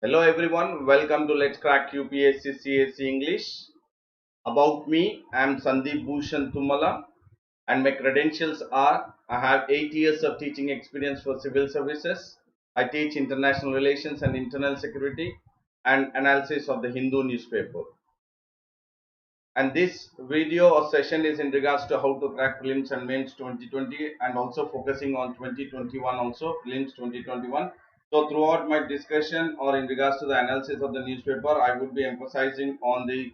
Hello everyone, welcome to Let's Crack UPSC CSE English. About me, I am Sandeep Bhushan Thummala and my credentials are I have 8 years of teaching experience for civil services. I teach international relations and internal security and analysis of the Hindu newspaper. And this video or session is in regards to how to crack prelims and mains 2020 and also focusing on 2021 also prelims 2021. So throughout my discussion or in regards to the analysis of the newspaper, I would be emphasizing on the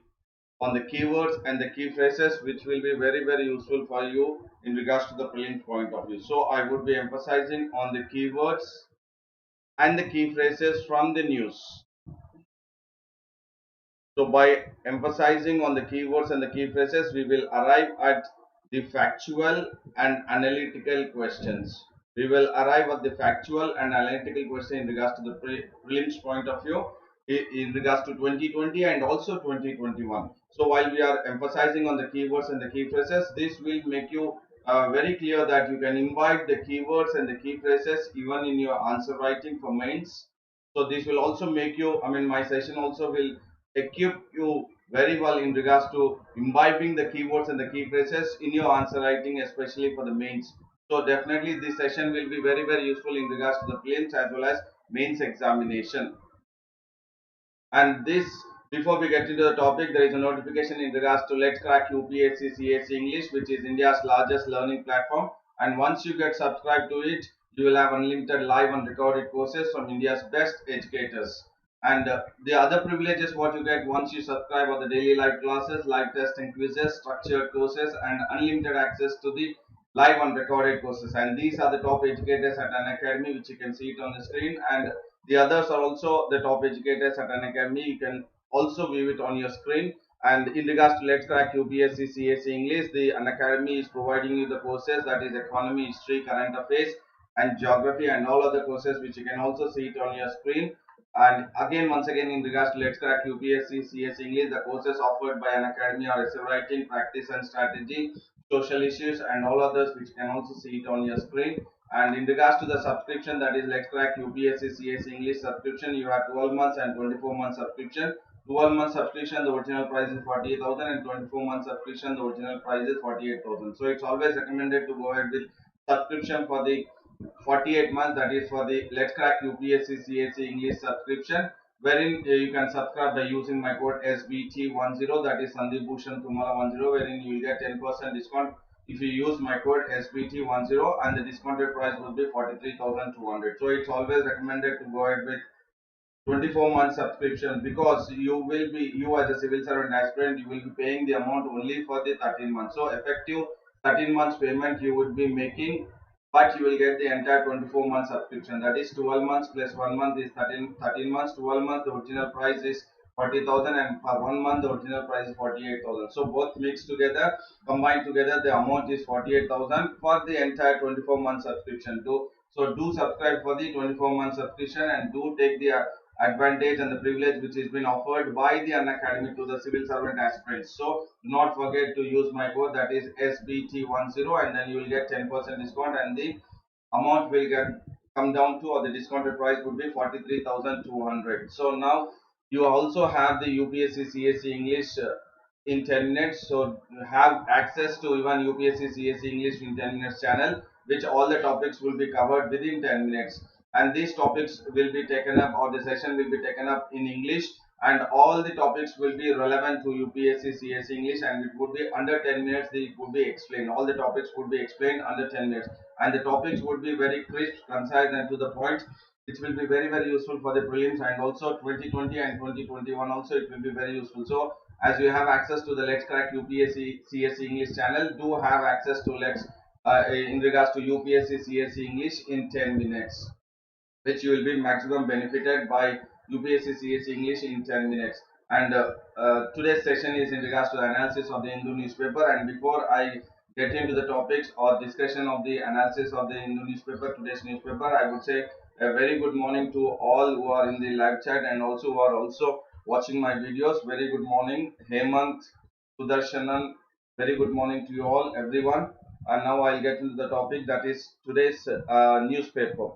keywords and the key phrases which will be very useful for you in regards to the prelims point of view. So I would be emphasizing on the keywords and the key phrases from the news. So by emphasizing on the keywords and the key phrases, we will arrive at the factual and analytical questions. We will arrive at the factual and analytical question in regards to the prelims point of view in regards to 2020 and also 2021. So while we are emphasizing on the keywords and the key phrases, this will make you very clear that you can imbibe the keywords and the key phrases even in your answer writing for mains. So this will also make you, my session also will equip you very well in regards to imbibing the keywords and the key phrases in your answer writing, especially for the mains. So definitely this session will be very useful in regards to the prelims as well as mains examination. And this, before we get into the topic, there is a notification in regards to Let's Crack UPSC CSE English, which is India's largest learning platform. And once you get subscribed to it, you will have unlimited live and recorded courses from India's best educators. And the other privileges what you get once you subscribe are the daily live classes, live tests and quizzes, structured courses, and unlimited access to the live and recorded courses. And these are the top educators at Unacademy, which you can see it on the screen. And the others are also the top educators at Unacademy. You can also view it on your screen. And in regards to Let's Crack UPSC CSE English, the Unacademy is providing you the courses that is economy, history, current affairs, and geography, and all other courses which you can also see it on your screen. And again, once again, in regards to Let's Crack UPSC CS English, the courses offered by Unacademy are essay writing, practice and strategy, social issues, and all others which you can also see it on your screen. And in regards to the subscription, that is Let's Crack UPSC CS English subscription, you have 12 months and 24 months subscription. 12 month subscription, the original price is 48,000, and 24 month subscription, the original price is 48,000. So it's always recommended to go ahead with subscription for the 48 months, that is for the Let's Crack UPSC CSE English subscription, wherein you can subscribe by using my code SBT10, that is Sandeep Bhushan Thummala 10, wherein you will get 10% discount if you use my code SBT10, and the discounted price will be 43,200. So it's always recommended to go ahead with 24 month subscription, because you as a civil servant aspirant, you will be paying the amount only for the 13 months. So effective 13 months payment you would be making, but you will get the entire 24 month subscription, that is 12 months plus 1 month is 13 months. 12 months, the original price is 40,000, and for 1 month the original price is 48,000. So both mixed together, combined together, the amount is 48,000 for the entire 24 month subscription. So do subscribe for the 24 month subscription, and do take the advantage and the privilege which has been offered by the Unacademy to the civil servant aspirants. So do not forget to use my code, that is SBT10, and then you will get 10% discount, and the amount will come down to, or the discounted price would be 43,200. So now you also have the UPSC CSE English in 10 minutes. So you have access to even UPSC CSE English in 10 minutes channel, which all the topics will be covered within 10 minutes. And these topics will be taken up, or the session will be taken up in English, and all the topics will be relevant to UPSC CS English, and it would be under 10 minutes. It would be explained. All the topics would be explained under 10 minutes, and the topics would be very crisp, concise, and to the point. It will be very useful for the prelims, and also 2020 and 2021 also it will be very useful. So as you have access to the Let's Crack UPSC CSE English channel, do have access to in regards to UPSC CSE English in 10 minutes, which you will be maximum benefited by UPSC CSE English in 10 minutes. And today's session is in regards to the analysis of the Hindu newspaper. And before I get into the topics or discussion of the analysis of the Hindu newspaper, today's newspaper, I would say a very good morning to all who are in the live chat, and also who are also watching my videos. Very good morning, Hemant, Sudarshanan. Very good morning to you all, everyone. And now I'll get into the topic, that is today's newspaper.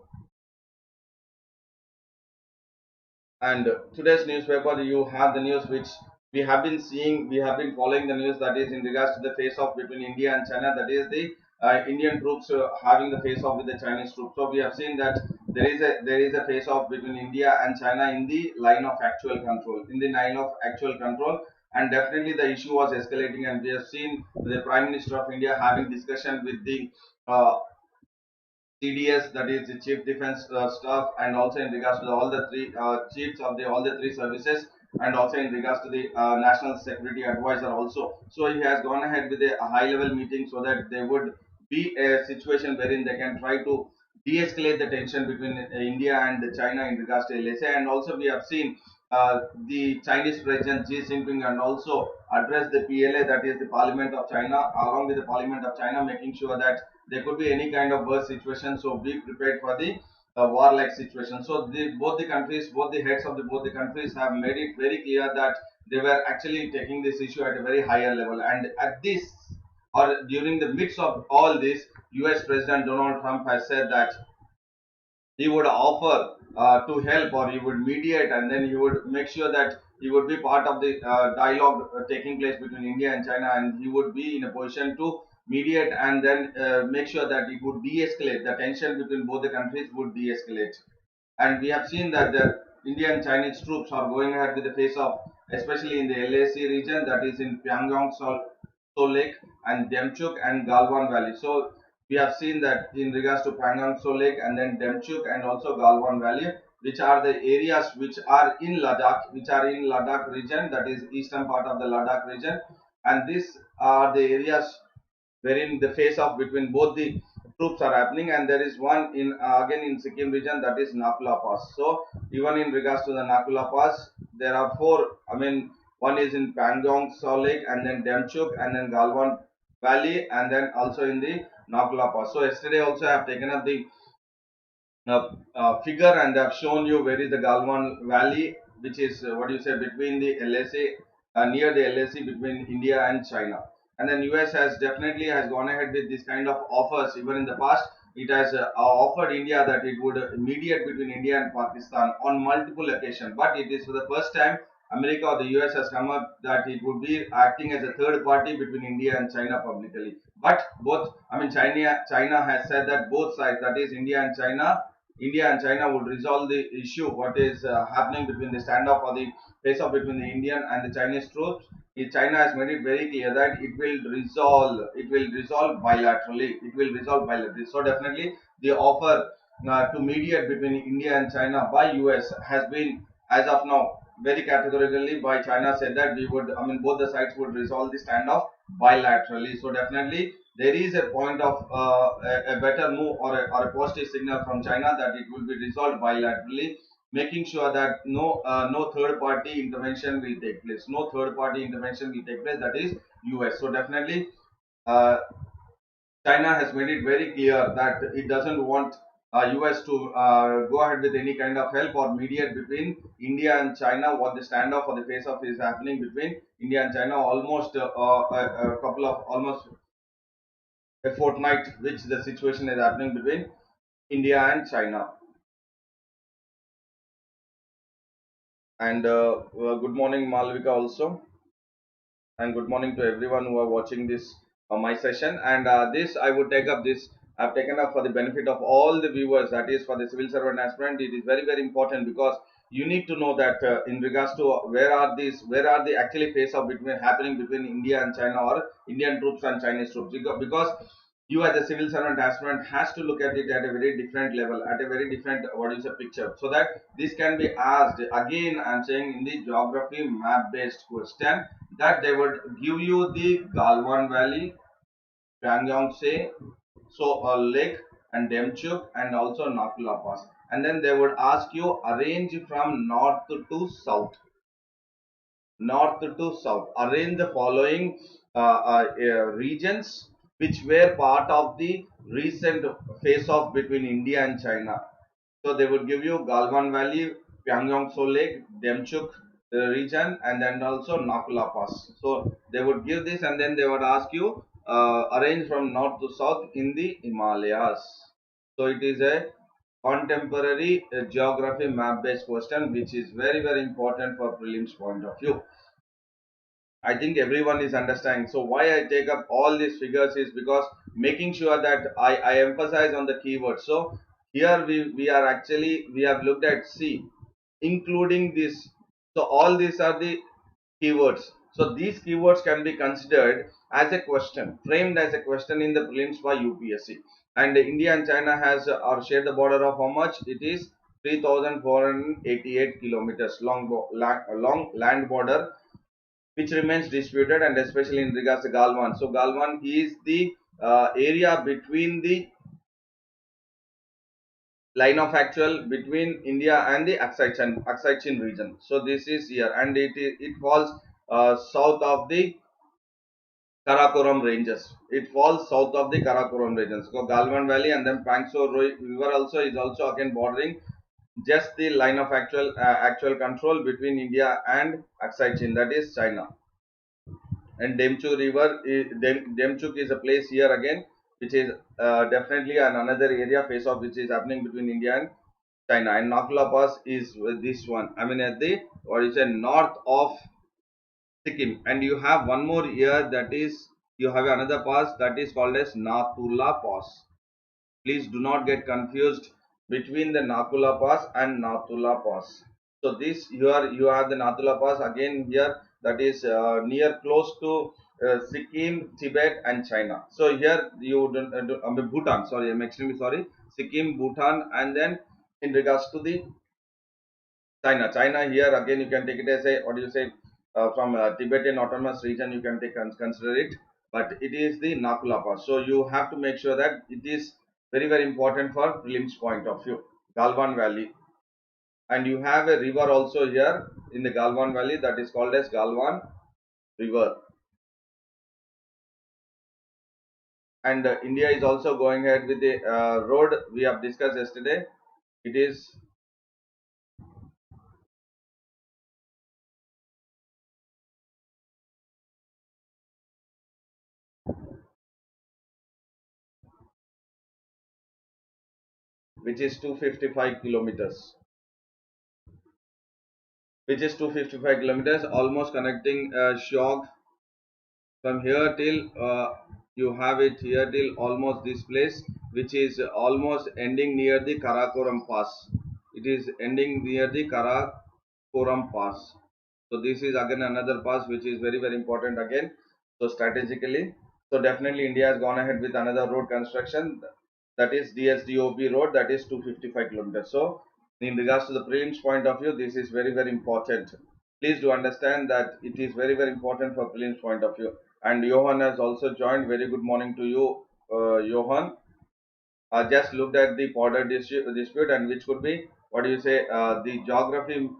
And today's newspaper, you have the news which we have been seeing, we have been following the news that is in regards to the face off between India and China. That is the Indian troops having the face off with the Chinese troops. So we have seen that there is a face off between India and China in the line of actual control. In the line of actual control, and definitely the issue was escalating, and we have seen the Prime Minister of India having discussion with the CDS, that is the Chief Defense Staff, and also in regards to all the three chiefs of the all the three services, and also in regards to the National Security Advisor also. So he has gone ahead with a high level meeting so that there would be a situation wherein they can try to de-escalate the tension between India and China in regards to LSA. And also we have seen the Chinese President Xi Jinping and also address the PLA, that is the Parliament of China, along with the Parliament of China, making sure that there could be any kind of worst situation. So be prepared for the war-like situation. So both the countries, both the heads of both the countries have made it very clear that they were actually taking this issue at a very higher level. And at this, or during the midst of all this, US President Donald Trump has said that he would offer to help, or he would mediate, and then he would make sure that he would be part of the dialogue taking place between India and China, and he would be in a position to mediate and then make sure that it would de-escalate the tension between both the countries would de-escalate. And we have seen that the Indian Chinese troops are going ahead with the face of, especially in the LAC region, that is in Pyongyang, Seoul Lake, and Demchuk and Galwan Valley. So we have seen that in regards to Pyongyang, Seoul Lake, and then Demchuk and also Galwan Valley, which are the areas which are in Ladakh, region, that is eastern part of the Ladakh region, and these are the areas wherein the face off between both the troops are happening. And there is one in again in Sikkim region, that is Nakula Pass. So even in regards to the Nakula Pass, there are four. I mean, one is in Pangong, Seoul Lake, and then Demchuk, and then Galwan Valley, and then also in the Nakula Pass. So yesterday also I have taken up the figure, and I have shown you where is the Galwan Valley, which is what you say between the LSA, near the LSA between India and China. And then US has definitely has gone ahead with this kind of offers. Even in the past, it has offered India that it would mediate between India and Pakistan on multiple occasions. But it is for the first time America or the US has come up that it would be acting as a third party between India and China publicly. But both, I mean, China has said that both sides, that is India and China would resolve the issue. What is happening between the standoff or the face off between the Indian and the Chinese troops? China has made it very clear that it will resolve. It will resolve bilaterally. It will resolve bilaterally. So definitely, the offer to mediate between India and China by US has been, as of now, very categorically by China said that we would. I mean, both the sides would resolve the standoff bilaterally. So definitely there is a point of a better move, or a positive signal from China that it will be resolved bilaterally, making sure that no third party intervention will take place. No third party intervention will take place. That is US. So definitely uh, China has made it very clear that it doesn't want US to go ahead with any kind of help or mediate between India and China. What the standoff or the face off is happening between India and China almost a couple of almost a fortnight, which the situation is happening between India and China. And good morning, Malvika, also, and good morning to everyone who are watching this my session. And this I would take up this. I've taken up for the benefit of all the viewers. That is for the civil servant aspirant. It is very important because you need to know that in regards to where are the actually face off between happening between India and China, or Indian troops and Chinese troops, because you as a civil servant aspirant has to look at it at a very different level, at a very different what is a picture, so that this can be asked again. I'm saying in the geography map based question, that they would give you the Galwan Valley, Pyongyang Lake, and Demchuk, and also Nakula Pass, and then they would ask you arrange from north to south. Arrange the following regions which were part of the recent face-off between India and China. So they would give you Galwan Valley, Pyongyang Lake, Demchuk region, and then also Nakula Pass. So they would give this, and then they would ask you arrange from north to south in the Himalayas. So it is a contemporary geography map based question, which is very important for prelims point of view. I think everyone is understanding. So why I take up all these figures is because making sure that I emphasize on the keywords. So here we are actually, we have looked at C, including this. So all these are the keywords. So these keywords can be considered as a question, framed as a question in the prelims by UPSC. And India and China has or share the border of how much? It is 3,488 kilometers long land border, which remains disputed, and especially in regards to Galwan. So Galwan is the area between the line of actual between India and the Aksai Chin region. So this is here, and it falls south of the Karakoram ranges. It falls south of the Karakoram regions. So Galwan Valley and then Pangso River also is also again bordering just the line of actual control between India and Aksai Chin, that is China. And Demchuk is a place here again, which is definitely another area face off which is happening between India and China. And Nakula Pass is this one. I mean at the what is it, north of Sikkim. And you have one more here, that is you have another pass that is called as Nathula Pass. Please do not get confused between the Nakula Pass and Nathula Pass. So this you have the Nathula Pass again here, that is near close to Sikkim, Tibet and China. So here you Bhutan. Sorry, I'm extremely sorry. Sikkim, Bhutan, and then in regards to the China. China here again you can take it as a what do you say from Tibetan Autonomous Region, you can take consider it, but it is the Nakula Pass. So you have to make sure that it is very important for prelims point of view. Galwan Valley, and you have a river also here in the Galwan Valley that is called as Galwan River. And India is also going ahead with the road we have discussed yesterday. It is which is 255 kilometers, almost connecting Shog from here till you have it here till almost this place, which is almost ending near the Karakoram Pass. It is ending near the Karakoram Pass. So this is again another pass which is very important again. So strategically, so definitely India has gone ahead with another road construction, that is DSDOB road, that is 255 kilometers. So in regards to the prelims point of view, this is very important. Please do understand that it is very important for prelims point of view. And Johan has also joined. Very good morning to you, Johan. I just looked at the border dispute, and which could be what do you say the geography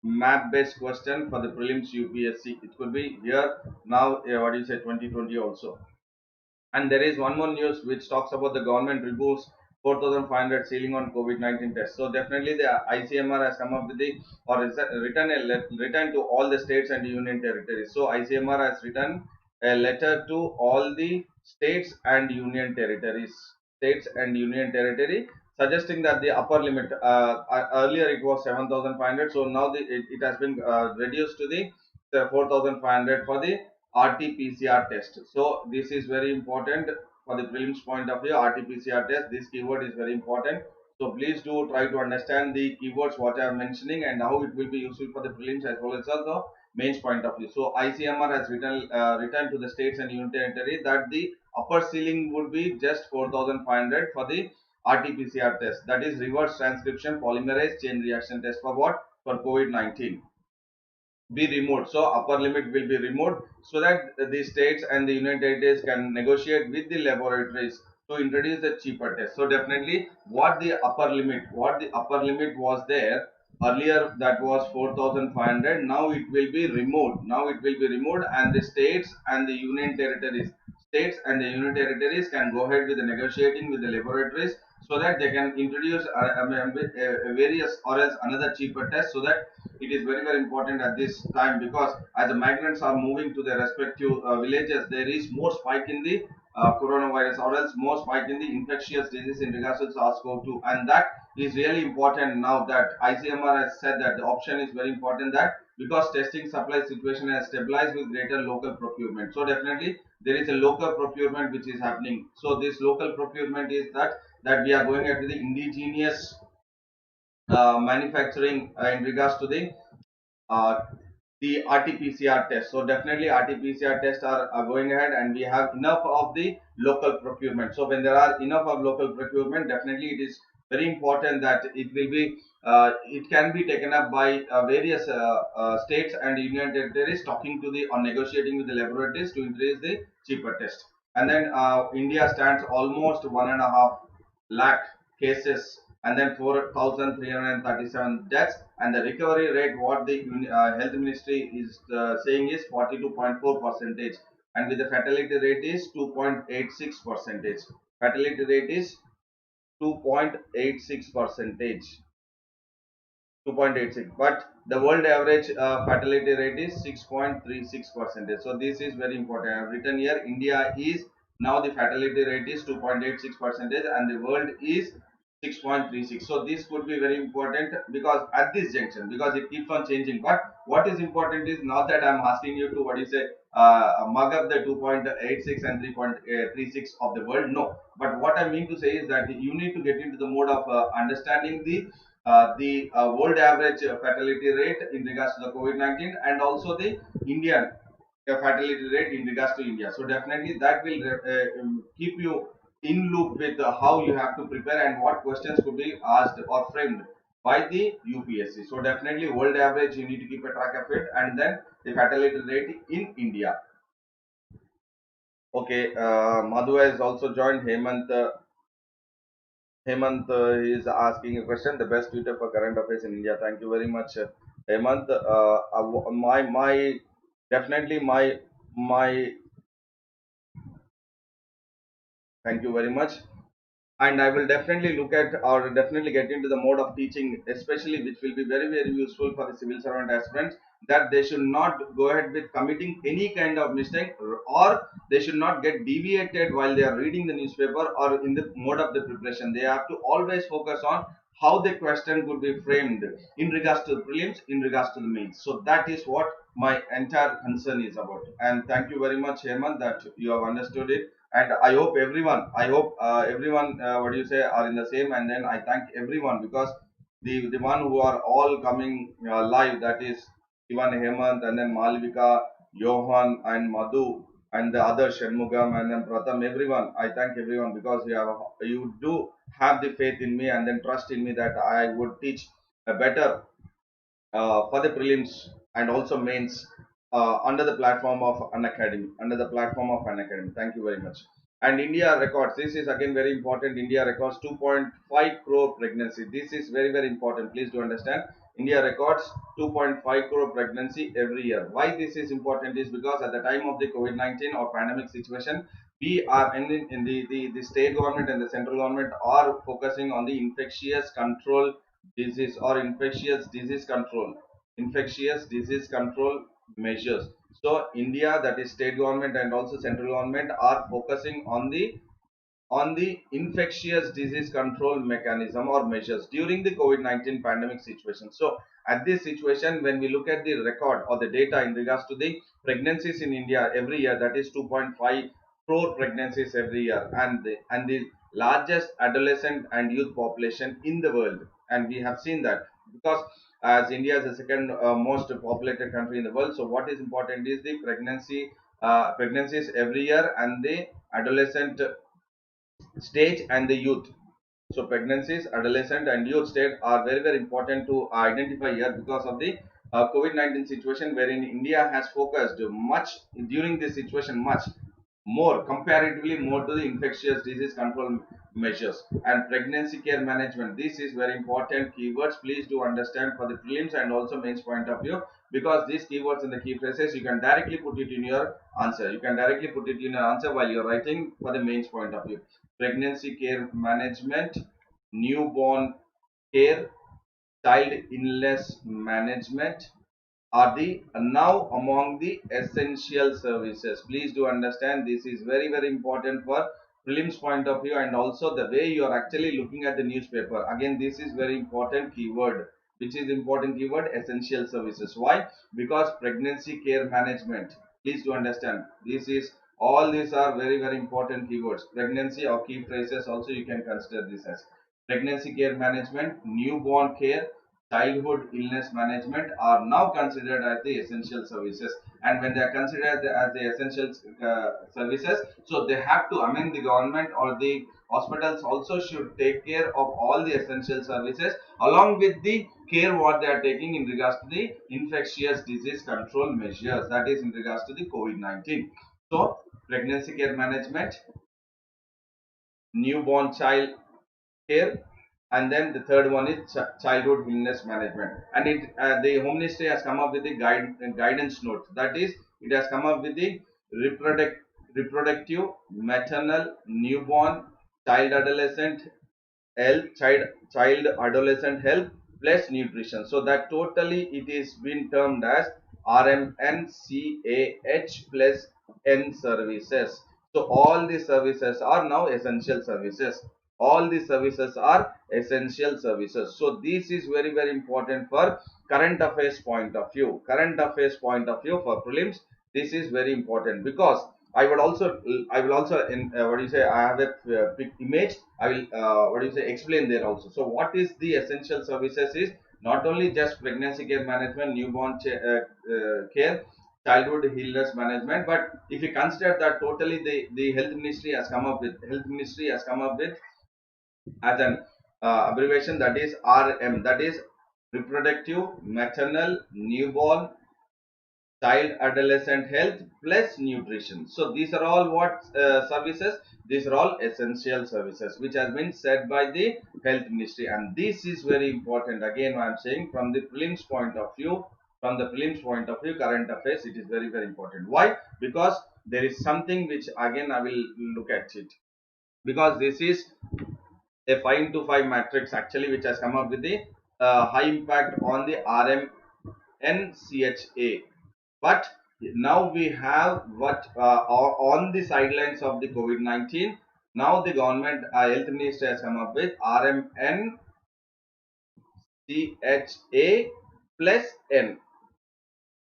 map based question for the prelims UPSC. It could be here now. What do you say 2020 also. And there is one more news which talks about the government removes 4,500 ceiling on COVID-19 tests. So definitely the ICMR has come up with the or written to all the states and union territories. So ICMR has written a letter to all the states and union territories, suggesting that the upper limit earlier it was 7,500. So now it has been reduced to the 4,500 for the RT-PCR test. So this is very important for the prelims point of view. RT-PCR test, this keyword is very important. So please do try to understand the keywords what I am mentioning and how it will be useful for the prelims as well as the mains point of view. So ICMR has written to the states and union territory that the upper ceiling would be just 4,500 for the RT-PCR test. That is reverse transcription polymerase chain reaction test for what? For COVID-19 be removed. So upper limit will be removed so that the states and the union territories can negotiate with the laboratories to introduce the cheaper test. So definitely what the upper limit was there earlier, that was 4,500. Now it will be removed. And the states and the union territories can go ahead with the negotiating with the laboratories so that they can introduce various or else another cheaper test. So that it is very important at this time, because as the migrants are moving to their respective villages, there is more spike in the coronavirus, or else more spike in the infectious disease in regards to SARS-CoV-2. And that is really important now that ICMR has said that the option is very important, that because testing supply situation has stabilized with greater local procurement. So definitely there is a local procurement which is happening. So this local procurement is that we are going at the indigenous manufacturing in regards to uh, the RT-PCR test. So definitely RT-PCR tests are going ahead, and we have enough of the local procurement. So when there are enough of local procurement, definitely it is very important that it can be taken up by various states and union territories, talking to the or negotiating with the laboratories to increase the cheaper test. And then India stands almost 1.5 lakh cases, and then 4,337 deaths, and the recovery rate what the health ministry is saying is 42.4 percentage, and with the fatality rate is 2.86 percentage. Fatality rate is 2.86 percentage, 2.86, but the world average fatality rate is 6.36 percentage. So this is very important. I have written here India is now the fatality rate is 2.86 percentage, and the world is 6.36. So this could be very important because at this junction, because it keeps on changing. But what is important is not that I'm asking you to what you say mug up the 2.86 and 3.36 of the world. No, but what I mean to say is that you need to get into the mode of understanding the world average fatality rate in regards to the COVID-19, and also the Indian fatality rate in regards to India. So definitely that will keep you in loop with how you have to prepare and what questions could be asked or framed by the UPSC. So definitely world average you need to keep a track of it, and then the fatality rate in India. Okay, Madhu has also joined. Hemant is asking a question. The best Twitter for current affairs in India. Thank you very much, Hemant. My definitely my thank you very much. And I will definitely look at or definitely get into the mode of teaching, especially which will be very very useful for the civil servant aspirants, that they should not go ahead with committing any kind of mistake, or they should not get deviated while they are reading the newspaper or in the mode of the preparation. They have to always focus on how the question could be framed in regards to the prelims, in regards to the mains. So that is what my entire concern is about. And thank you very much, Hemant, that you have understood it. And I hope everyone what do you say are in the same. And then I thank everyone because the one who are all coming live, that is Ivan, Hemant, and then Malvika, Johan, and Madhu, and the other Shanmugam, and then Pratham, everyone. I thank everyone because you do have the faith in me and then trust in me that I would teach a better for the prelims and also mains under the platform of Unacademy. Under the platform of Unacademy. Thank you very much. And India records. This is again very important. India records 2.5 crore pregnancy. This is very very important. Please do understand. India records 2.5 crore pregnancy every year. Why this is important is because at the time of the COVID-19 or pandemic situation, we are in the state government and the central government are focusing on the infectious control disease or infectious disease control measures. So India, that is state government and also central government, are focusing on the infectious disease control mechanism or measures during the COVID-19 pandemic situation. So at this situation, when we look at the record or the data in regards to the pregnancies in India every year, that is 2.5 crore pregnancies every year, and the largest adolescent and youth population in the world. And we have seen that because as India is the second most populated country in the world. So what is important is the pregnancies every year and the adolescent stage and the youth. So pregnancies, adolescent, and youth state are very very important to identify here because of the COVID-19 situation, wherein India has focused much during this situation, much more comparatively more to the infectious disease control measures and pregnancy care management. This is very important keywords. Please do understand for the prelims and also mains point of view, because these keywords and the key phrases you can directly put it in your answer. You can directly put it in your answer while you're writing for the mains point of view. Pregnancy care management, newborn care, child illness management, are the now among the essential services. Please do understand, this is very very important for prelims point of view, and also the way you are actually looking at the newspaper. Again, this is very important keyword. Which is important keyword? Essential services. Why? Because pregnancy care management. Please do understand, this is, all these are very very important keywords. Pregnancy or key phrases also you can consider this as pregnancy care management, newborn care, childhood illness management are now considered as the essential services. And when they are considered as the essential services, so they have to, I mean, the government or the hospitals also should take care of all the essential services along with the care what they are taking in regards to the infectious disease control measures, that is in regards to the COVID-19. So pregnancy care management, newborn child care, and then the third one is childhood illness management. And it the home ministry has come up with the guidance note, that is it has come up with the reproductive, maternal, newborn, child adolescent health, child adolescent health plus nutrition. So that totally it is been termed as RMNCAH plus N services. So all these services are now essential services. All these services are essential services. So this is very very important for current affairs point of view. Current affairs point of view for prelims, this is very important, because I will also in what do you say, I have a big image. I will what do you say, explain there also. So what is the essential services is not only just pregnancy care management, newborn care, childhood illness management, but if you consider that totally the health ministry has come up with as an abbreviation, that is RM, that is reproductive, maternal, newborn, child adolescent health plus nutrition. So these are all what services, these are all essential services which has been said by the health ministry. And this is very important. Again, I am saying from the prelims point of view, from the prelims point of view, current affairs, it is very very important. Why? Because there is something which again I will look at it, because this is a 5 into 5 matrix actually which has come up with the high impact on the RMNCHA. But now we have what on the sidelines of the COVID-19. Now the government health minister has come up with RMNCHA plus N.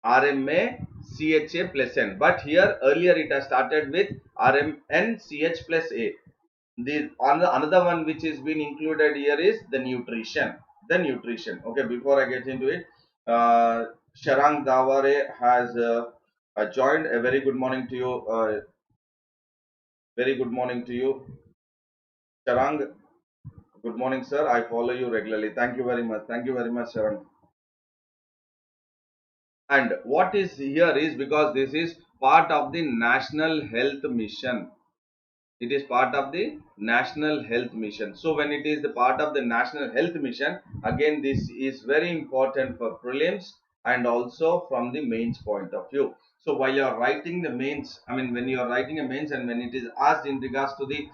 RMA CHA plus N. But here earlier it has started with RMNCH plus A. The another one which is being included here is the nutrition. The nutrition. Okay, before I get into it, Sharang Davare has joined. A very good morning to you. Very good morning to you, Sharang. Good morning, sir. I follow you regularly. Thank you very much. Thank you very much, Sharang. And what is here is because this is part of the National Health Mission. It is part of the National Health Mission. So when it is the part of the National Health Mission, again this is very important for prelims and also from the mains point of view. So while you are writing the mains, I mean when you are writing a mains and when it is asked in regards to the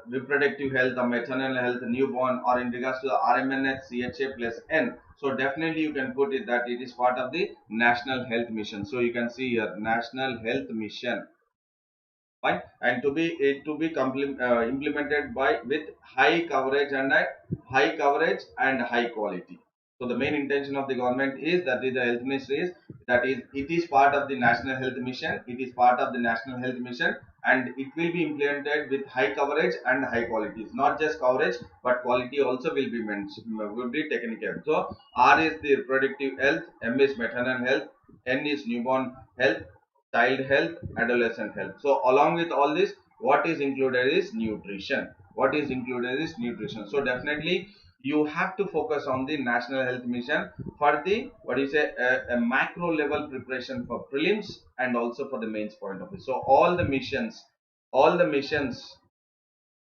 reproductive health or maternal health, newborn, or in regards to the RMNH CHA plus N, so definitely you can put it that it is part of the National Health Mission. So you can see here National Health Mission. Fine. And to be implemented by with high coverage and high quality. So the main intention of the government is, that is the health ministry is, that is it is part of the National Health Mission. It is part of the National Health Mission, and it will be implemented with high coverage and high quality. It's not just coverage, but quality also will be mentioned, will be taken care of. So R is the reproductive health, M is maternal health, N is newborn health, child health, adolescent health. So along with all this, what is included is nutrition. What is included is nutrition. So definitely you have to focus on the National Health Mission for the what do you say, a macro level preparation for prelims and also for the mains point of view. So all the missions, all the missions,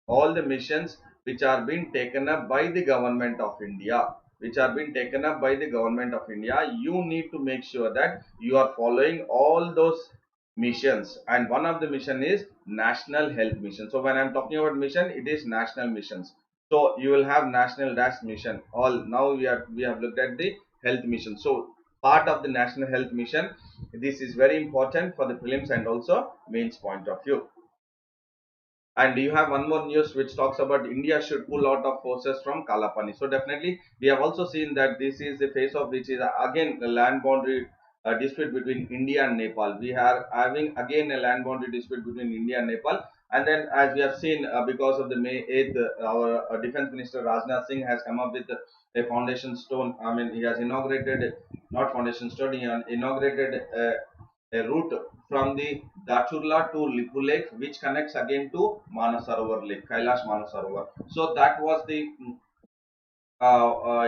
all the missions which are being taken up by the government of India, which are being taken up by the government of India, you need to make sure that you are following all those missions. And one of the mission is National Health Mission. So when I'm talking about mission, it is national missions. So you will have national dash mission. All now we have looked at the health mission. So part of the national health mission. This is very important for the prelims and also mains point of view. And you have one more news which talks about India should pull out of forces from Kalapani. So definitely we have also seen that this is the phase of which is again the land boundary dispute between India and Nepal. We are having again a land boundary dispute between India and Nepal. And then as we have seen because of the May 8th, our Defense Minister Rajnath Singh has come up with a foundation stone. I mean, he has inaugurated, not foundation stone, he has inaugurated a route from the Dachurla to Lipu Lake, which connects again to Manasarovar Lake, Kailash Manasarovar. So that was the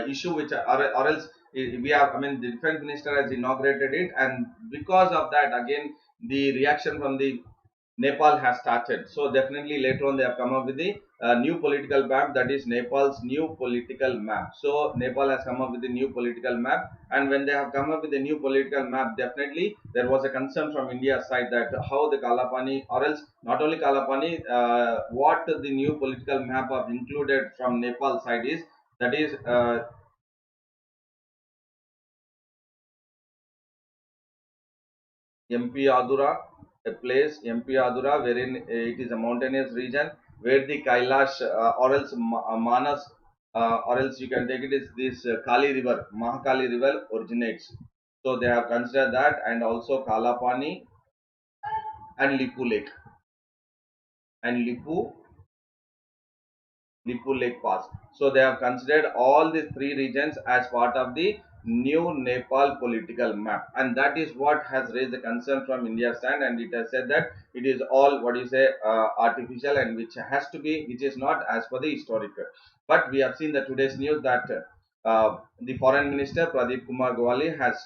issue which, or else we have, I mean, the defense minister has inaugurated it, and because of that, again, the reaction from the Nepal has started. So definitely later on they have come up with the new political map, that is Nepal's new political map. So Nepal has come up with the new political map, and when they have come up with the new political map, definitely there was a concern from India's side that how the Kalapani, or else not only Kalapani, what the new political map have included from Nepal side is, that is MP Adura, a place MP Adura wherein it is a mountainous region where the Kailash or else Manas or else you can take it is this Kali river, Mahakali river originates. So they have considered that, and also Kalapani and Lipu Lake and Lipu Lake Pass. So they have considered all these three regions as part of the new Nepal political map, and that is what has raised the concern from India's side, and it has said that it is all what you say artificial, and which has to be, which is not as per the historical. But we have seen the today's news that the foreign minister Pradeep Kumar Gowali has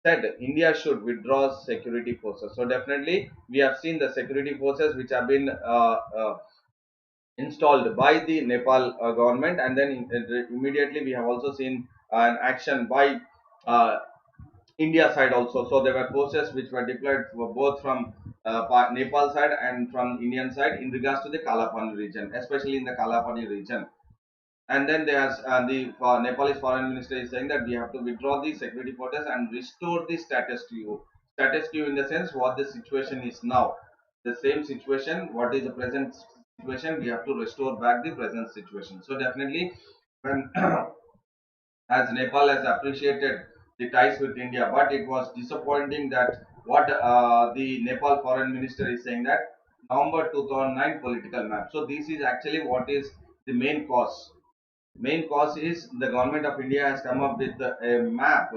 said India should withdraw security forces. So definitely we have seen the security forces which have been installed by the Nepal government, and then immediately we have also seen an action by uh, India side also. So there were forces which were deployed for both from Nepal side and from Indian side in regards to the Kalapani region, especially in the Kalapani region. And then there's the Nepalese foreign minister is saying that we have to withdraw the security forces and restore the status quo. Status quo in the sense what the situation is now. The same situation, what is the present situation, we have to restore back the present situation. So definitely, when as Nepal has appreciated the ties with India, but it was disappointing that what the Nepal foreign minister is saying that November 2009 political map. So this is actually what is the main cause. Main cause is the government of India has come up with a map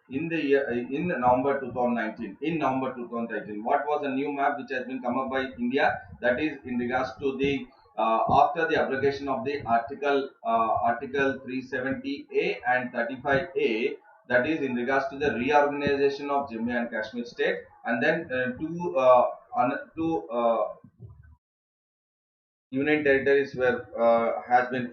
in the year in November 2019. In November 2019, what was a new map which has been come up by India? That is in regards to the after the abrogation of the Article 370A and 35A. That is in regards to the reorganization of Jammu and Kashmir state, and then two union territories were has been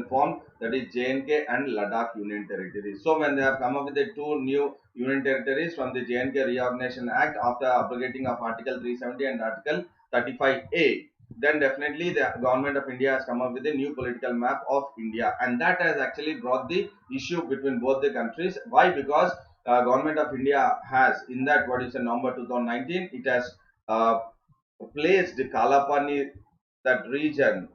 formed, that is JNK and Ladakh union territories. So when they have come up with the two new union territories from the JNK Reorganization Act after abrogating of Article 370 and Article 35A, then definitely the government of India has come up with a new political map of India, and that has actually brought the issue between both the countries. Why? Because government of India has in that what is in November 2019, it has uh, placed Kalapani, that region,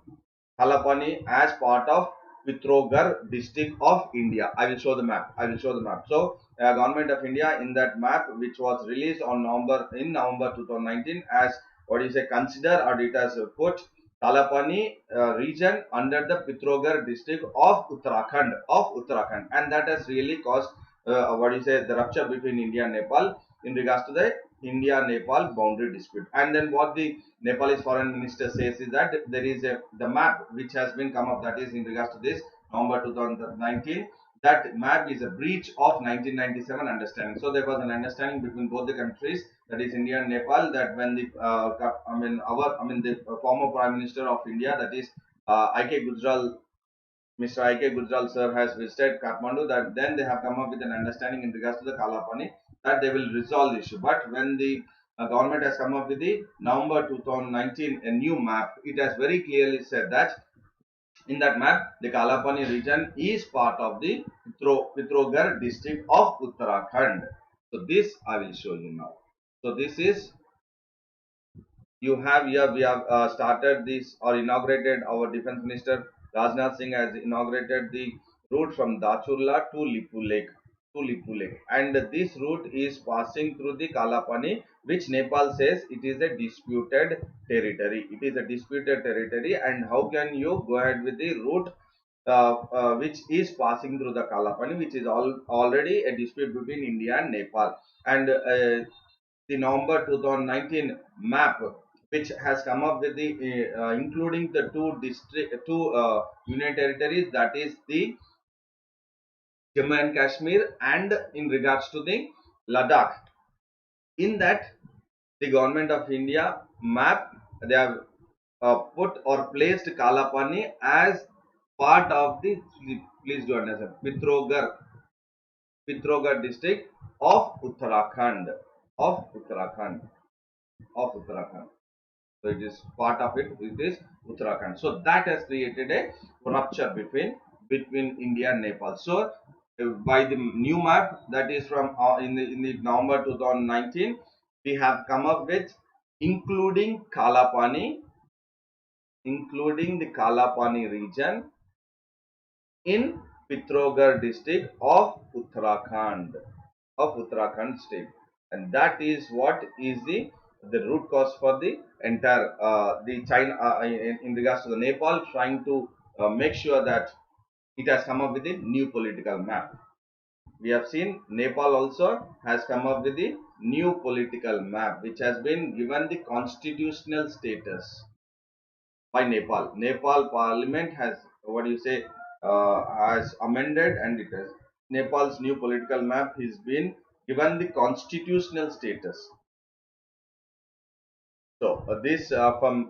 Kalapani, as part of Pitrogar district of India. I will show the map. I will show the map. So, government of India in that map, which was released on November 2019, as what is a consider, or it has put Kalapani region under the Pitrogar district of Uttarakhand, and that has really caused what is a the rupture between India and Nepal in regards to the India-Nepal boundary dispute. And then what the Nepalese foreign minister says is that there is the map which has been come up, that is in regards to this November 2019. That map is a breach of 1997 understanding. So there was an understanding between both the countries, that is India and Nepal, that when the the former Prime Minister of India, that is IK Gujral, Mr. IK Gujral sir, has visited Kathmandu, that then they have come up with an understanding in regards to the Kalapani, that they will resolve the issue. But when the government has come up with the November 2019 a new map, it has very clearly said that In that map, the Kalapani region is part of the Pitrogar district of Uttarakhand. So this I will show you now. So this is, you have here, we have started this or inaugurated, our defense minister Rajnath Singh has inaugurated the route from Dachurla to Lipu Lake. And this route is passing through the Kalapani, which Nepal says it is a disputed territory. It is a disputed territory, and how can you go ahead with the route which is passing through the Kalapani, which is already a dispute between India and Nepal. And the November 2019 map, which has come up with the including the two union territories, that is the Jammu and Kashmir and in regards to the Ladakh. In that, the government of India map, they have put or placed Kalapani as part of the, please do understand, Pitrogar district of Uttarakhand, of Uttarakhand, of Uttarakhand. So it is part of it. It is Uttarakhand. So that has created a rupture between India and Nepal. So by the new map, that is from in the November 2019, we have come up with including the Kalapani region in Pitrogar district of Uttarakhand state, and that is what is the root cause for the entire the China in regards to the Nepal trying to make sure that it has come up with a new political map. We have seen Nepal also has come up with the new political map, which has been given the constitutional status by Nepal. Nepal Parliament has, what do you say, has amended, and it has, Nepal's new political map has been given the constitutional status. So this from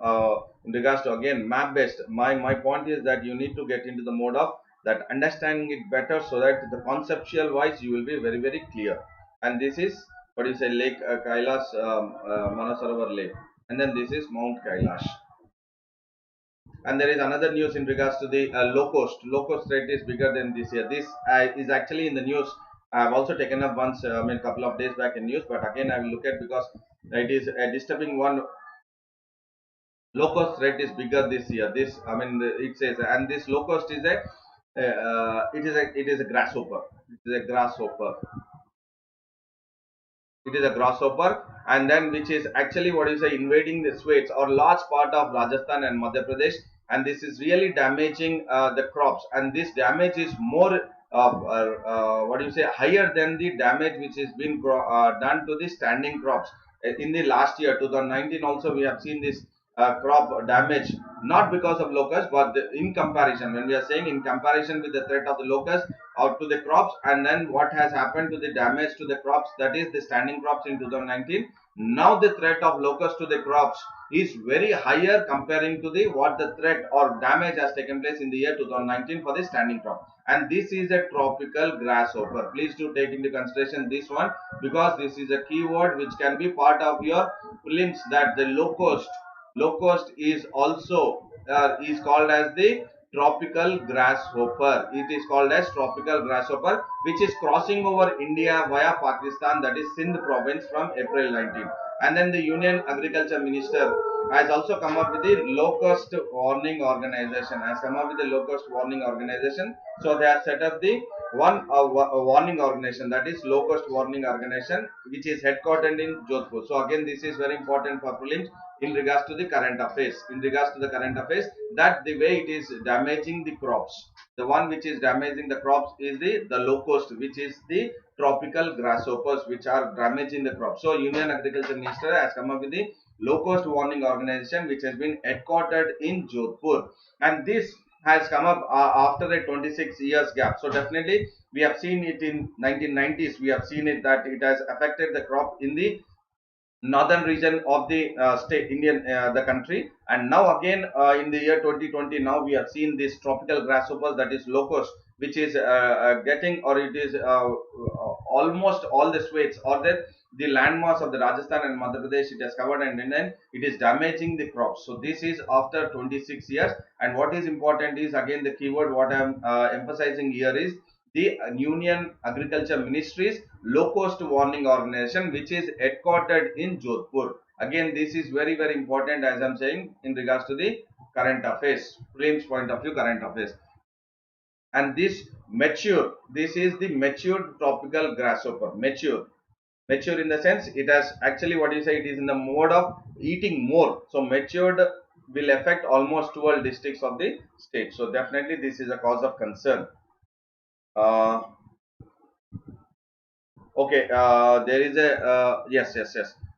in regards to again map based. My point is that you need to get into the mode of that understanding it better, so that the conceptual wise you will be very clear. And this is, what do you say, Lake Kailash, Manasarovar Lake, and then this is Mount Kailash. And there is another news in regards to the Locust Threat is bigger than this year. This is actually in the news. I have also taken up once, I mean, couple of days back in news, but again I will look at, because it is a disturbing one. Locust Threat is bigger this year. This, I mean, it says, and this locust is a it is a grasshopper. It is a grasshopper. It is a grasshopper, and then which is actually, what you say, invading the states or large part of Rajasthan and Madhya Pradesh, and this is really damaging the crops, and this damage is more what do you say, higher than the damage which has been done to the standing crops. In the last year 2019 also we have seen this crop damage, not because of locust, but in comparison, when we are saying in comparison with the threat of the locust out to the crops, and then what has happened to the damage to the crops, that is the standing crops in 2019. Now the threat of locust to the crops is very higher comparing to the what the threat or damage has taken place in the year 2019 for the standing crop. And this is a tropical grasshopper. Please do take into consideration this one, because this is a keyword which can be part of your prelims, that the locust is also is called as the tropical grasshopper. It is called as tropical grasshopper, which is crossing over India via Pakistan, that is Sindh province, from April 19. And then the Union Agriculture Minister has also come up with the Locust Warning Organization. So they have set up the one warning organization, that is Locust Warning Organization, which is headquartered in Jodhpur. So again, this is very important for prelims in regards to the current affairs. That the way it is damaging the crops, the one which is damaging the crops is the locust, which is the tropical grasshoppers which are damaging the crops. So Union Agriculture Minister has come up with the Locust Warning Organization, which has been headquartered in Jodhpur, and this has come up after a 26 years gap. So definitely we have seen it in 1990s. We have seen it that it has affected the crop in the northern region of the state Indian the country. And now again in the year 2020, now we have seen this tropical grasshoppers, that is locust, which is getting, or it is almost all the states, or the landmass of the Rajasthan and Madhya Pradesh it has covered, and then it is damaging the crops. So this is after 26 years. And what is important is, again, the keyword what I am emphasizing here is the Union Agriculture Ministry's Locust Warning Organization, which is headquartered in Jodhpur. Again, this is very, very important, as I'm saying, in regards to the current affairs, prelims point of view, current affairs. And this is the matured tropical grasshopper. Mature in the sense it has actually, what you say, it is in the mode of eating more. So matured will affect almost 12 districts of the state. So definitely this is a cause of concern. Uh, Okay, there is a yes.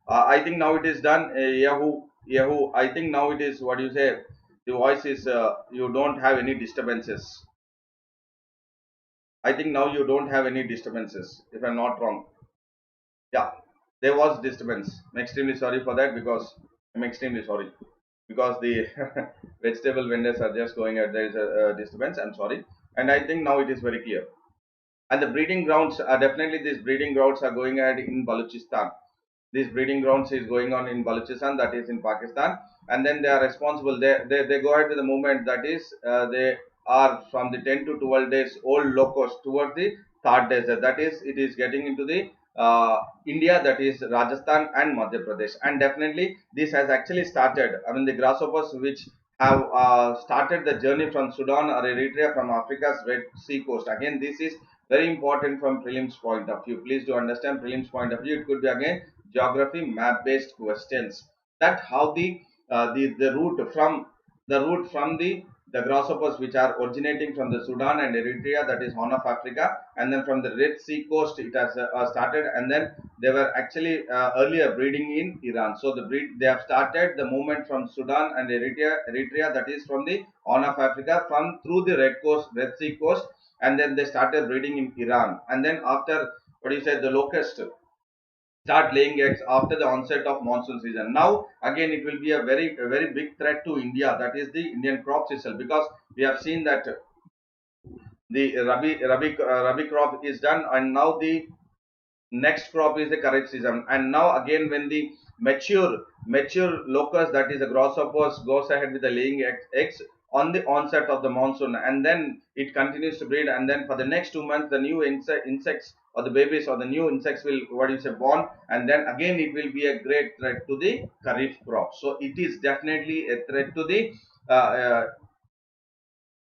I think now it is done. Yahoo. I think now it is, what you say. The voice is you don't have any disturbances. I think now you don't have any disturbances, if I'm not wrong. Yeah, there was disturbance. I'm extremely sorry for that, because I'm extremely sorry, because the vegetable vendors are just going at, there is a disturbance. I'm sorry, and I think now it is very clear. And the breeding grounds are definitely, these breeding grounds are going ahead in Balochistan. These breeding grounds is going on in Balochistan, that is in Pakistan. And then they are responsible, they go ahead with the movement, that is they are from the 10 to 12 days old locust towards the third desert, that is it is getting into the India, that is Rajasthan and Madhya Pradesh. And definitely this has actually started, I mean, the grasshoppers which have started the journey from Sudan or Eritrea, from Africa's Red Sea coast. Again, this is very important from prelims point of view. Please do understand, prelims point of view, it could be again geography map based questions, that how the route from the grasshoppers which are originating from the Sudan and Eritrea, that is Horn of Africa, and then from the Red Sea coast it has started, and then they were actually earlier breeding in Iran. So they have started the movement from Sudan and Eritrea, that is from the Horn of Africa, from through the Red Sea coast, and then they started breeding in Iran. And then after, what you said, the locust start laying eggs after the onset of monsoon season. Now again it will be a very big threat to India, that is the Indian crops itself, because we have seen that the Rabi crop is done, and now the next crop is the kharif season. And now again, when the mature locust, that is the grasshoppers, goes ahead with the laying eggs on the onset of the monsoon, and then it continues to breed, and then for the next 2 months the new insects, or the babies or the new insects will, what you say, born, and then again it will be a great threat to the kharif crop. So it is definitely a threat to the uh, uh,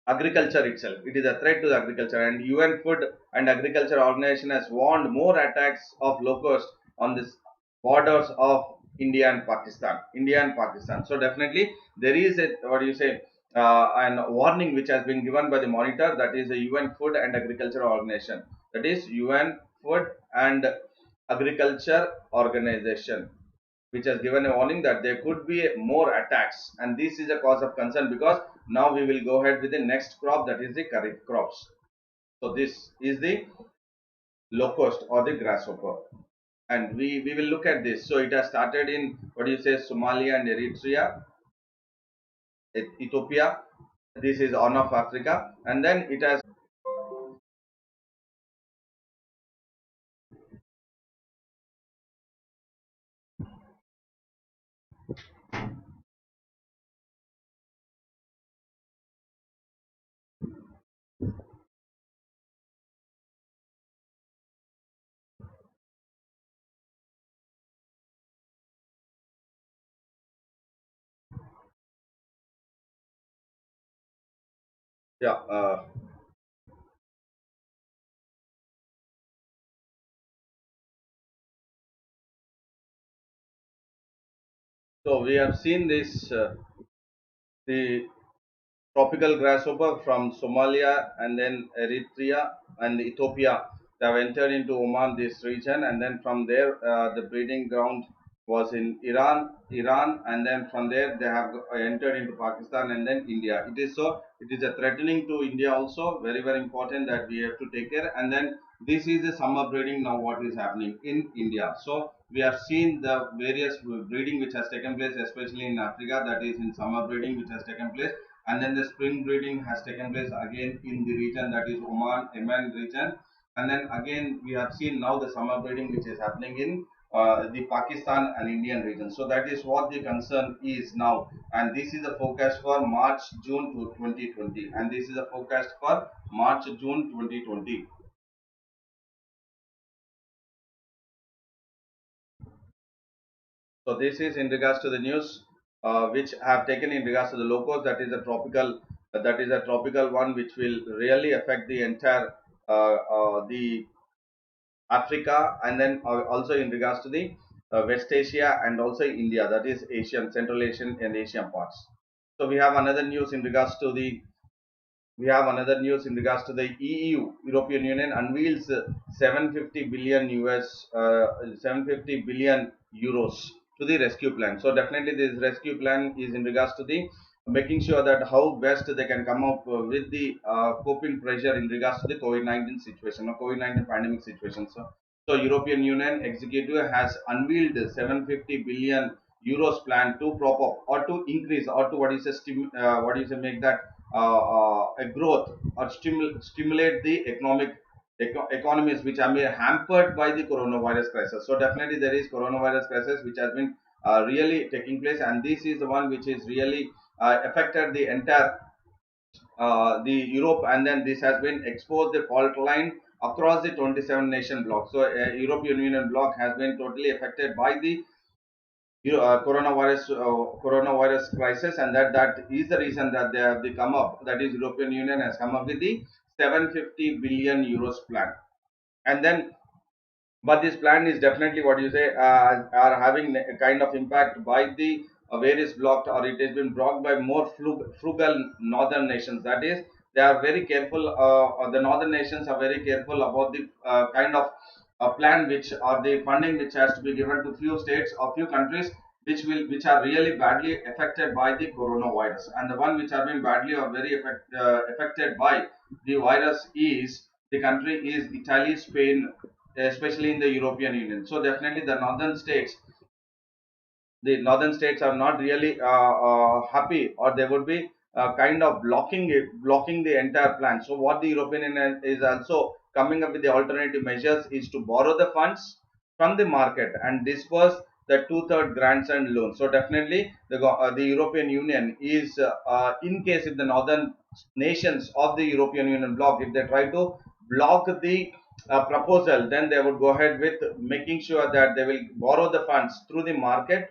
agriculture itself. It is a threat to the agriculture, and UN Food and Agriculture Organization has warned more attacks of locusts on this borders of India and Pakistan. So definitely there is a, what do you say, an warning which has been given by the monitor, that is the UN Food and Agriculture Organization, that is UN Food and Agriculture Organization, which has given a warning that there could be more attacks, and this is a cause of concern, because now we will go ahead with the next crop, that is the kharif crops. So this is the locust or the grasshopper, and we will look at this. So it has started in, what do you say, Somalia and Eritrea, Ethiopia. This is Horn of Africa, and then it has, yeah. So we have seen this the tropical grasshopper from Somalia and then Eritrea and Ethiopia. They have entered into Oman, this region, and then from there the breeding ground was in Iran, and then from there they have entered into Pakistan and then India. It is a threatening to India also. Very very important that we have to take care. And then this is the summer breeding now. What is happening in India? So we have seen the various breeding which has taken place, especially in Africa. That is in summer breeding which has taken place, and then the spring breeding has taken place again in the region, that is Oman, Yemen region. And then again we have seen now the summer breeding which is happening in the Pakistan and Indian region. So that is what the concern is now, and this is the forecast for March June to 2020, and this is the forecast for March June 2020. So this is in regards to the news which I have taken in regards to the locust. That is a tropical one which will really affect the entire the Africa, and then also in regards to the West Asia and also India, that is Asian, Central Asian and Asian parts. So we have another news in regards to the EU, European Union unveils 750 billion US 750 billion euros to the rescue plan. So definitely this rescue plan is in regards to the making sure that how best they can come up with the coping pressure in regards to the COVID-19 situation or COVID-19 pandemic situation. So European Union executive has unveiled 750 billion euros plan to prop up or to increase or to what is a make that a growth or stimulate the economies which are being hampered by the coronavirus crisis. So definitely there is coronavirus crisis which has been really taking place, and this is the one which is really affected the entire the Europe, and then this has been exposed the fault line across the 27 nation block. So European Union bloc has been totally affected by the coronavirus crisis, and that is the reason that they come up, that is European Union has come up with the 750 billion euros plan. And then but this plan is definitely what you say are having a kind of impact by the various blocked, or it has been blocked by more frugal northern nations. That is, they are very careful, the northern nations are very careful about the kind of plan which or the funding which has to be given to few states or few countries which are really badly affected by the coronavirus. And the one which have been badly or very affected by the virus is the country is Italy, Spain, especially in the European Union. So definitely the northern states are not really happy, or they would be kind of blocking the entire plan. So what the European Union is also coming up with the alternative measures is to borrow the funds from the market and disperse the two-third grants and loans. So definitely the European Union is in case if the northern nations of the European Union bloc, if they try to block the proposal, then they would go ahead with making sure that they will borrow the funds through the market,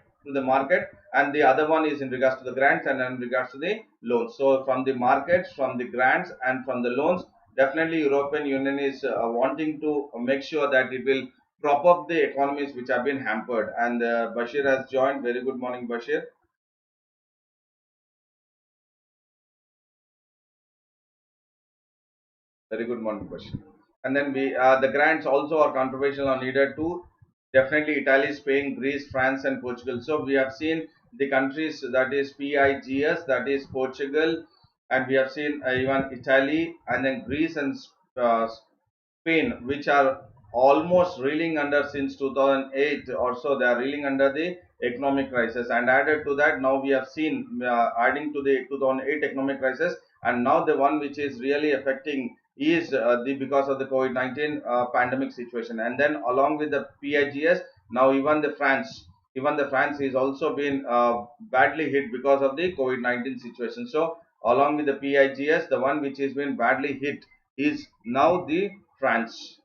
and the other one is in regards to the grants and in regards to the loans. So from the markets, from the grants and from the loans, definitely European Union is wanting to make sure that it will prop up the economies which have been hampered. And Bashir has joined. Very good morning, Bashir. Very good morning, question. And then the grants also are controversial or needed to definitely Italy, Spain, Greece, France, and Portugal. So we have seen the countries, that is PIGS, that is Portugal, and we have seen even Italy, and then Greece and uh, Spain, which are almost reeling under since 2008 or so. They are reeling under the economic crisis, and added to that, now we have seen adding to the 2008 economic crisis, and now the one which is really affecting is the because of the COVID-19 pandemic situation. And then along with the PIGS, now even the France is also been badly hit because of the COVID-19 situation. So along with the PIGS, the one which has been badly hit is now the France.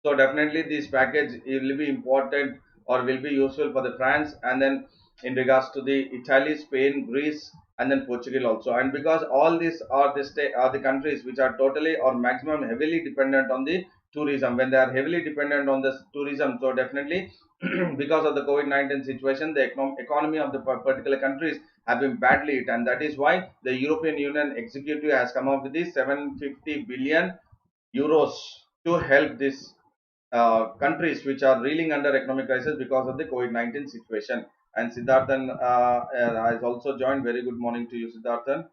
So definitely this package will be important or will be useful for the France, and then in regards to the Italy, Spain, Greece, and then Portugal also. And because all these are the countries which are totally or maximum heavily dependent on the tourism. When they are heavily dependent on the tourism, so definitely because of the COVID-19 situation, the economy of the particular countries have been badly hit, and that is why the European Union executive has come up with this 750 billion euros to help this countries which are reeling under economic crisis because of the COVID-19 situation. And Siddharthan has also joined. Very good morning to you, Siddharthan.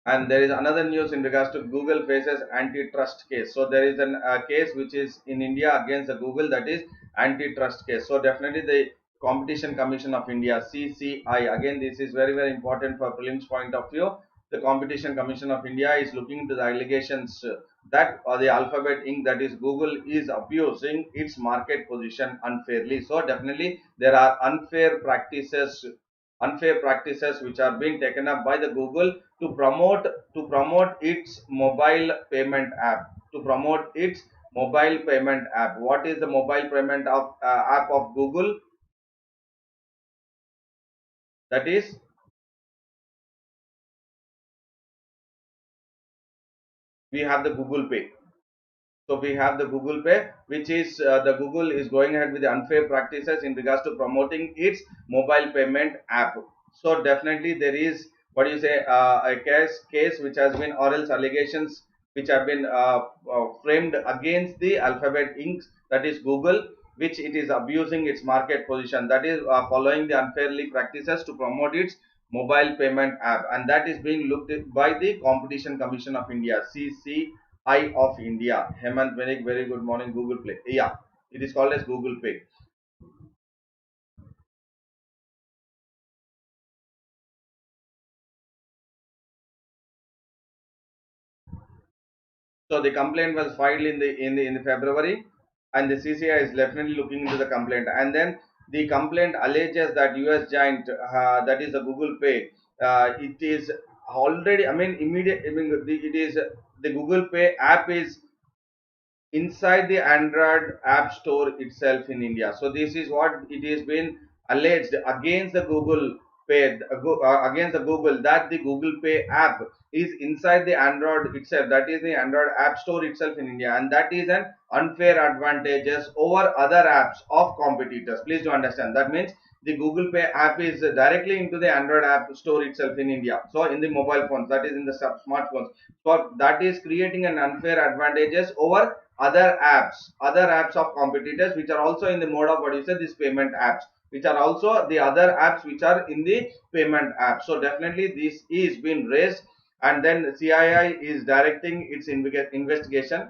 And there is another news in regards to Google faces antitrust case. So there is a case which is in India against the Google, that is antitrust case. So definitely the Competition Commission of India, CCI, again this is very very important for prelims point of view. The Competition Commission of India is looking into the allegations that the Alphabet Inc., that is Google, is abusing its market position unfairly. So definitely there are unfair practices which are being taken up by the Google to promote its mobile payment app. What is the mobile payment app of Google? That is, we have the Google Pay. So we have the Google Pay, which is the Google is going ahead with the unfair practices in regards to promoting its mobile payment app. So definitely there is, what do you say, a case which has been, or else allegations which have been framed against the Alphabet Inc., that is Google, which it is abusing its market position, that is following the unfairly practices to promote its mobile payment app, and that is being looked at by the Competition Commission of India, CCI of India. Hemant Venik, very good morning. Google Play. Yeah, it is called as Google Pay. So the complaint was filed in the February, and the CCI is definitely looking into the complaint. And then the complaint alleges that US giant, that is the Google Pay, it is already, I mean, immediate. I mean, it is the Google Pay app is inside the Android app store itself in India. So this is what it has been alleged against the Google Pay, against the Google, that the Google Pay app is inside the Android itself, that is the Android app store itself in India, and that is an unfair advantages over other apps of competitors. Please do understand. That means the Google Pay app is directly into the Android app store itself in India. So in the mobile phones, that is in the smartphones. So that is creating an unfair advantages over other apps of competitors, which are also in the mode of, what you say, these payment apps, which are also the other apps which are in the payment app. So definitely this is being raised, and then CII is directing its investigation,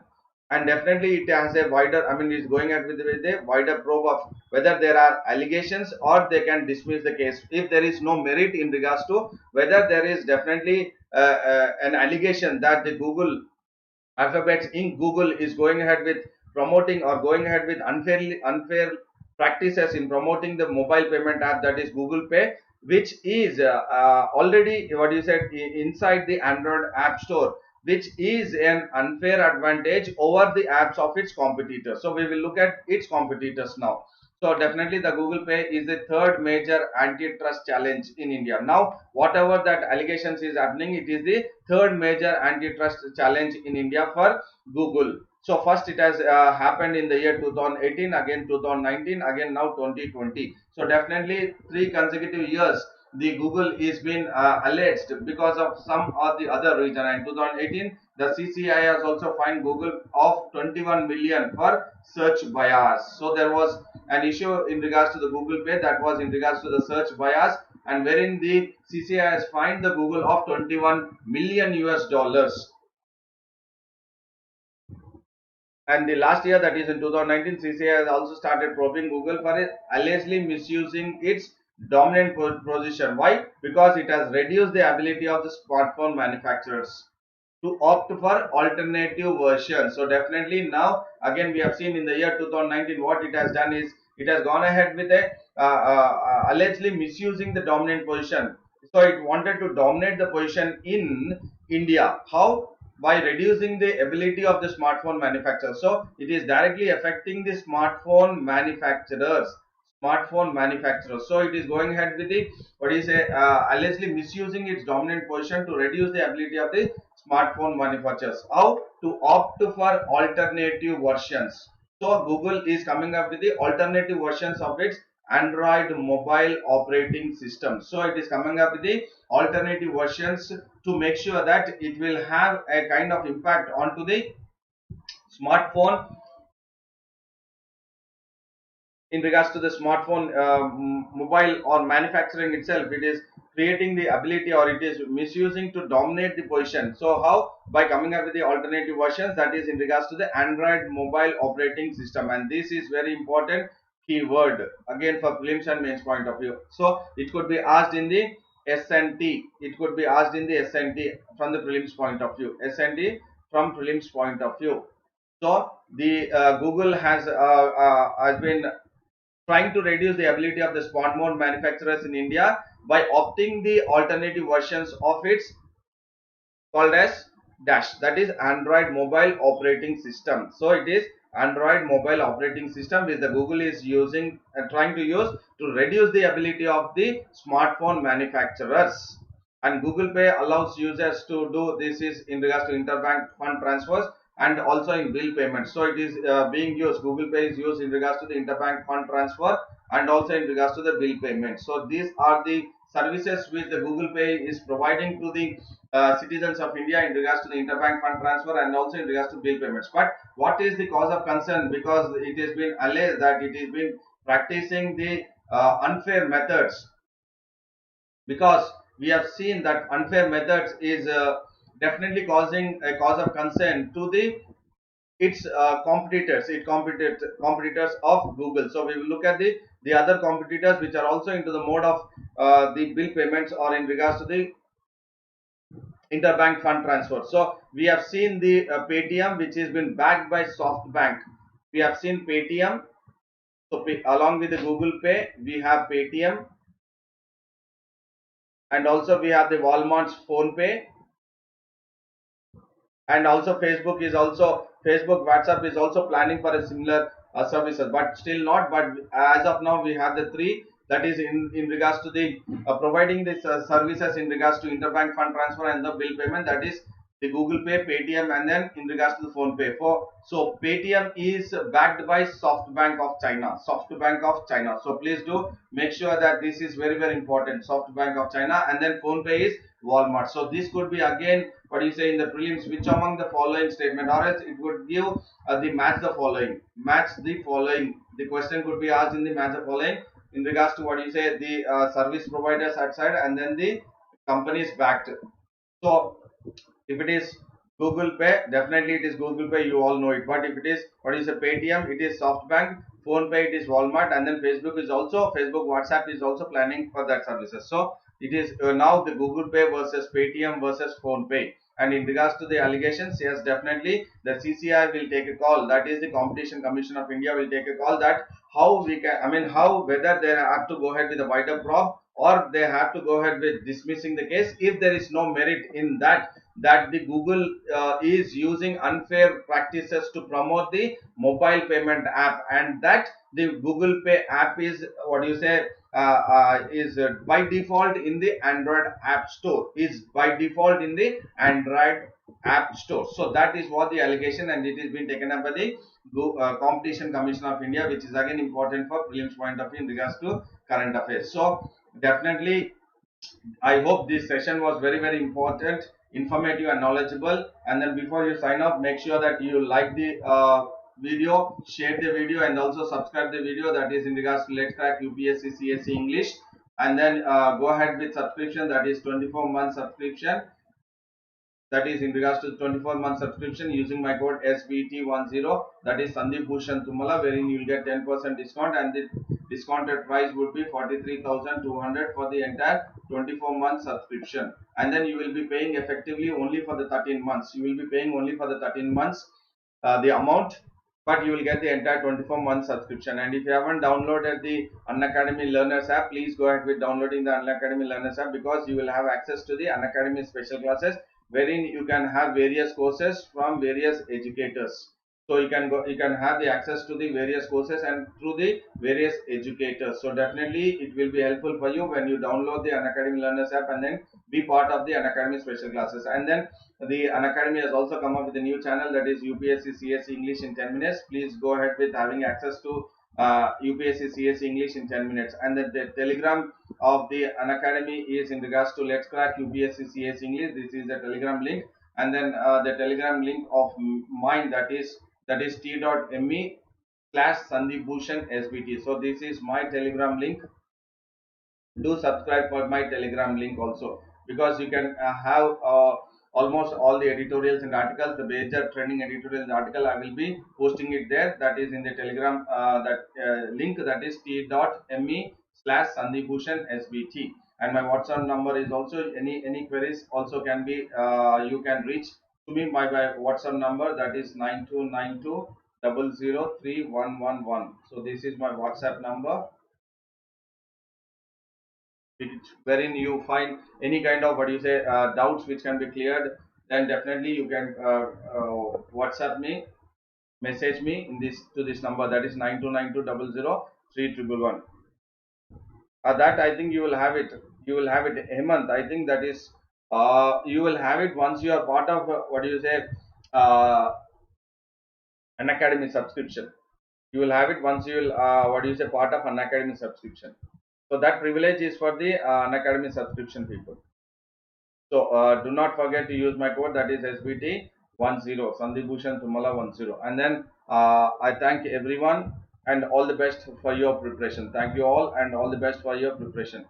and definitely it has a wider, I mean, it's going ahead with a wider probe of whether there are allegations or they can dismiss the case if there is no merit in regards to whether there is definitely an allegation that the Alphabet's Inc. Google is going ahead with promoting or going ahead with unfair practices in promoting the mobile payment app, that is Google Pay, which is already, what you said, inside the Android app store, which is an unfair advantage over the apps of its competitors. So we will look at its competitors now. So definitely the Google Pay is the third major antitrust challenge in India. Now, whatever that allegations is happening, it is the third major antitrust challenge in India for Google. So first it has happened in the year 2018, again 2019, again now 2020. So definitely 3 consecutive years the Google is been alleged because of some or the other reason. And 2018, the CCI has also fined Google of 21 million for search bias. So there was an issue in regards to the Google Pay, that was in regards to the search bias, and wherein the CCI has fined the Google of 21 million US dollars. And the last year, that is in 2019, CCI has also started probing Google for allegedly misusing its dominant position. Why? Because it has reduced the ability of the smartphone manufacturers to opt for alternative versions. So definitely now, again, we have seen in the year 2019 what it has done is it has gone ahead with a allegedly misusing the dominant position. So it wanted to dominate the position in India. How? By reducing the ability of the smartphone manufacturers. So it is directly affecting the smartphone manufacturers. So it is going ahead with the, what do you say, allegedly misusing its dominant position to reduce the ability of the smartphone manufacturers. How? To opt for alternative versions. So Google is coming up with the alternative versions of its Android mobile operating system. So it is coming up with the alternative versions to make sure that it will have a kind of impact onto the smartphone. In regards to the smartphone mobile or manufacturing itself, it is creating the ability, or it is misusing to dominate the position. So how? By coming up with the alternative versions, that is in regards to the Android mobile operating system, and this is very important keyword again for prelims and mains point of view. So it could be asked in the SNT, it could be asked in the SNT from the prelims point of view, SNT from prelims point of view. So the Google has been trying to reduce the ability of the smartphone manufacturers in India by opting the alternative versions of its called as Dash, that is Android mobile operating system. So it is Android mobile operating system which the Google is using trying to use to reduce the ability of the smartphone manufacturers. And Google Pay allows users to do this is in regards to interbank fund transfers and also in bill payments. So it is being used, Google Pay is used in regards to the interbank fund transfer and also in regards to the bill payment. So these are the services which the Google Pay is providing to the citizens of India in regards to the interbank fund transfer and also in regards to bill payments. But what is the cause of concern? Because it has been alleged that it has been practicing the unfair methods, because we have seen that unfair methods is definitely causing a cause of concern to the its competitors of Google. So we will look at the other competitors which are also into the mode of the bill payments or in regards to the interbank fund transfer. So we have seen the Paytm, which has been backed by SoftBank. We have seen Paytm. So along with the Google Pay, we have Paytm, and also we have the Walmart's Phone Pay, and also Facebook, WhatsApp is also planning for a similar services, but still not. But as of now, we have the three, that is in regards to the providing this services in regards to interbank fund transfer and the bill payment, that is the Google Pay, Paytm, and then in regards to the Phone Pay. So Paytm is backed by SoftBank of China. SoftBank of China. So please do make sure that this is very very important. SoftBank of China, and then Phone Pay is Walmart. So this could be again what do you say in the prelims, which among the following statement, or else it would give the match the following. Match the following. The question could be asked in the match the following in regards to what do you say the service providers outside and then the companies backed. So if it is Google Pay, definitely it is Google Pay, you all know it. But if it is what is a Paytm, it is SoftBank, Phone Pay, it is Walmart, and then Facebook, WhatsApp is also planning for that services. So it is now the Google Pay versus Paytm versus Phone Pay. And in regards to the allegations, yes, definitely the CCI will take a call. That is the Competition Commission of India will take a call that how we can, how whether they have to go ahead with a wider probe or they have to go ahead with dismissing the case if there is no merit in that the Google is using unfair practices to promote the mobile payment app, and that the Google Pay app is what you say is by default in the Android App Store, is by default in the Android App Store. So that is what the allegation, and it is being taken up by the Competition Commission of India, which is again important for prelims point of view in regards to current affairs. So definitely I hope this session was very very important, informative and knowledgeable. And then before you sign off, make sure that you like the video, share the video, and also subscribe the video, that is in regards to Let's Crack UPSC CSE English. And then go ahead with subscription, that is 24-month subscription, that is in regards to 24-month subscription using my code SBT10, that is Sandeep Bhushan Thummala, wherein you will get 10% discount, and the discounted price would be 43,200 for the entire 24-month subscription. And then you will be paying effectively only for the 13 months. You will be paying only for the 13 months the amount, but you will get the entire 24-month subscription. And if you haven't downloaded the Unacademy Learners app, please go ahead with downloading the Unacademy Learners app, because you will have access to the Unacademy special classes, wherein you can have various courses from various educators. So you can have the access to the various courses and through the various educators. So definitely it will be helpful for you when you download the Unacademy Learners app and then be part of the Unacademy special classes. And then the Unacademy has also come up with a new channel, that is UPSC CSE English in 10 minutes. Please go ahead with having access to UPSC CSE English in 10 minutes. And then the telegram of the Unacademy is in regards to Let's Crack UPSC CSE English. This is the telegram link. And then the telegram link of mine, that is t.me slash Sandeep Bhushan SBT. So this is my telegram link. Do subscribe for my telegram link also, because you can have almost all the editorials and articles, the major trending editorials article, I will be posting it there. That is in the telegram that link, that is t.me slash Sandeep Bhushan SBT. And my WhatsApp number is also, any queries also can be you can reach to me by WhatsApp number, that is 9292 003111. So this is my WhatsApp number, wherein you find any kind of, what do you say, doubts which can be cleared, then definitely you can WhatsApp me, message me in this, to this number, that is 9292003111. That I think you will have it. You will have it, Hemant. I think that is you will have it once you are part of what do you say, uh, an academy subscription. You will have it once you will what do you say, part of an academy subscription. So that privilege is for the an academy subscription people. So do not forget to use my code, that is SBT 10, Sandeep Bhushan Thummala 10. And then I thank everyone and all the best for your preparation. Thank you all and all the best for your preparation.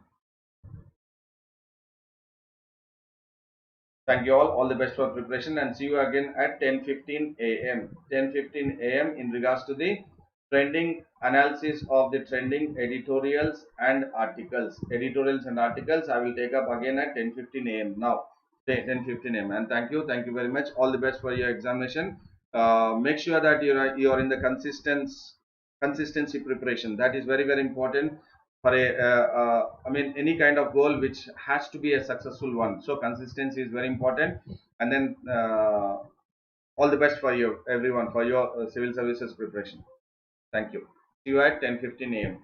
Thank you all the best for preparation, and see you again at 10:15 a.m. 10:15 a.m. in regards to the trending analysis of the trending editorials and articles. Editorials and articles I will take up again at 10:15 a.m. now. 10:15 a.m. And thank you very much. All the best for your examination. Make sure that you are in the consistency preparation. That is very important for a I mean any kind of goal which has to be a successful one. So consistency is very important. And then all the best for you everyone for your civil services preparation. Thank you. See you at 10:15 a.m.